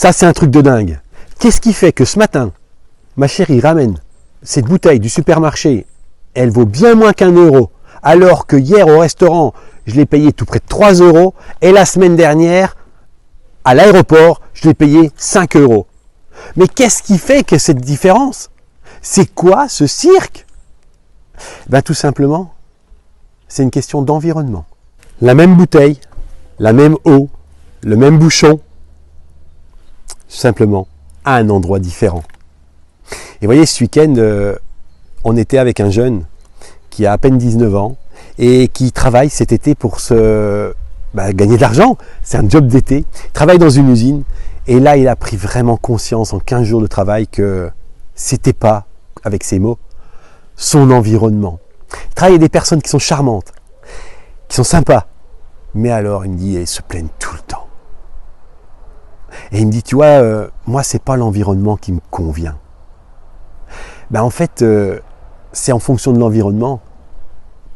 Ça, c'est un truc de dingue. Qu'est-ce qui fait que ce matin, ma chérie ramène cette bouteille du supermarché, elle vaut bien moins qu'1 euro, alors que hier au restaurant, je l'ai payé tout près de 3 euros, et la semaine dernière, à l'aéroport, je l'ai payé 5 euros. Mais qu'est-ce qui fait que cette différence? C'est quoi ce cirque? Ben, tout simplement, c'est une question d'environnement. La même bouteille, la même eau, le même bouchon, simplement à un endroit différent. Et vous voyez, ce week-end, on était avec un jeune qui a à peine 19 ans et qui travaille cet été pour gagner de l'argent. C'est un job d'été. Il travaille dans une usine et là, il a pris vraiment conscience en 15 jours de travail que c'était pas, avec ses mots, son environnement. Il travaille avec des personnes qui sont charmantes, qui sont sympas, mais alors, il me dit, elles se plaignent tout le temps. Et il me dit, tu vois, moi, c'est pas l'environnement qui me convient. Ben, en fait, c'est en fonction de l'environnement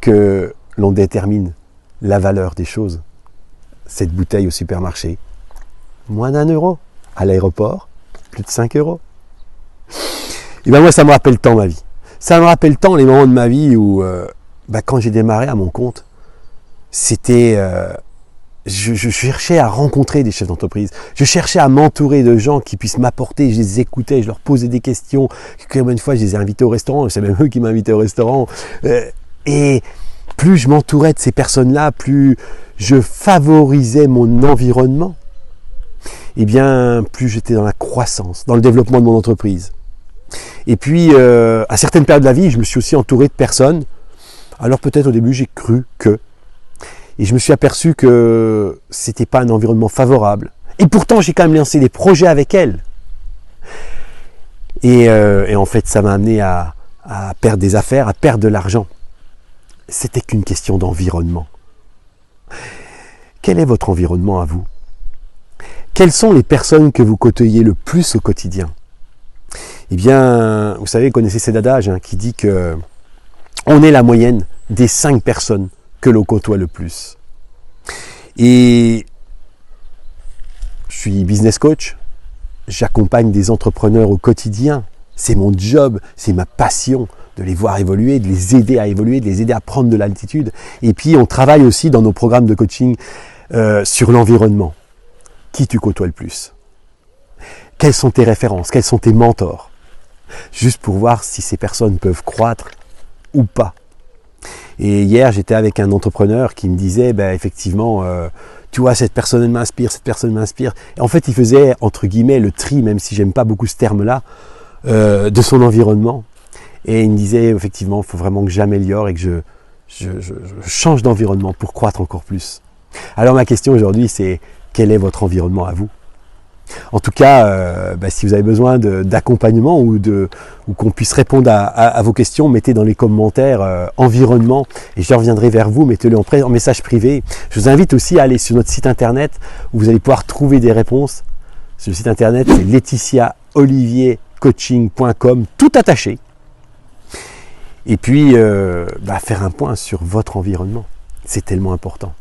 que l'on détermine la valeur des choses. Cette bouteille au supermarché, moins d'1 euro. À l'aéroport, plus de 5 euros. Et ben moi, ça me rappelle tant ma vie. Ça me rappelle tant les moments de ma vie où, quand j'ai démarré à mon compte, c'était... Je cherchais à rencontrer des chefs d'entreprise. Je cherchais à m'entourer de gens qui puissent m'apporter. Je les écoutais, je leur posais des questions. Comme une fois, je les ai invités au restaurant. C'est même eux qui m'invitaient au restaurant. Et plus je m'entourais de ces personnes-là, plus je favorisais mon environnement. Et bien, plus j'étais dans la croissance, dans le développement de mon entreprise. Et puis, à certaines périodes de la vie, je me suis aussi entouré de personnes. Alors peut-être au début, j'ai cru que... Et je me suis aperçu que c'était pas un environnement favorable. Et pourtant, j'ai quand même lancé des projets avec elles. Et en fait, ça m'a amené à perdre des affaires, à perdre de l'argent. C'était qu'une question d'environnement. Quel est votre environnement à vous? Quelles sont les personnes que vous côtoyez le plus au quotidien? Eh bien, vous savez, vous connaissez cet adage qui dit que on est la moyenne des 5 personnes que l'on côtoie le plus. Et je suis business coach, j'accompagne des entrepreneurs au quotidien. C'est mon job, c'est ma passion de les voir évoluer, de les aider à évoluer, de les aider à prendre de l'altitude. Et puis on travaille aussi dans nos programmes de coaching sur l'environnement. Qui tu côtoies le plus? Quelles sont tes références? Quels sont tes mentors? Juste pour voir si ces personnes peuvent croître ou pas. Et hier, j'étais avec un entrepreneur qui me disait, effectivement, tu vois, cette personne m'inspire, cette personne m'inspire. Et en fait, il faisait, entre guillemets, le tri, même si j'aime pas beaucoup ce terme-là, de son environnement. Et il me disait, effectivement, il faut vraiment que j'améliore et que je change d'environnement pour croître encore plus. Alors ma question aujourd'hui, c'est quel est votre environnement à vous? En tout cas, si vous avez besoin d'accompagnement ou qu'on puisse répondre à vos questions, mettez dans les commentaires environnement et je reviendrai vers vous, mettez-le en message privé. Je vous invite aussi à aller sur notre site internet où vous allez pouvoir trouver des réponses. Sur le site internet, c'est laetitiaoliviercoaching.com, tout attaché. Et puis, faire un point sur votre environnement. C'est tellement important.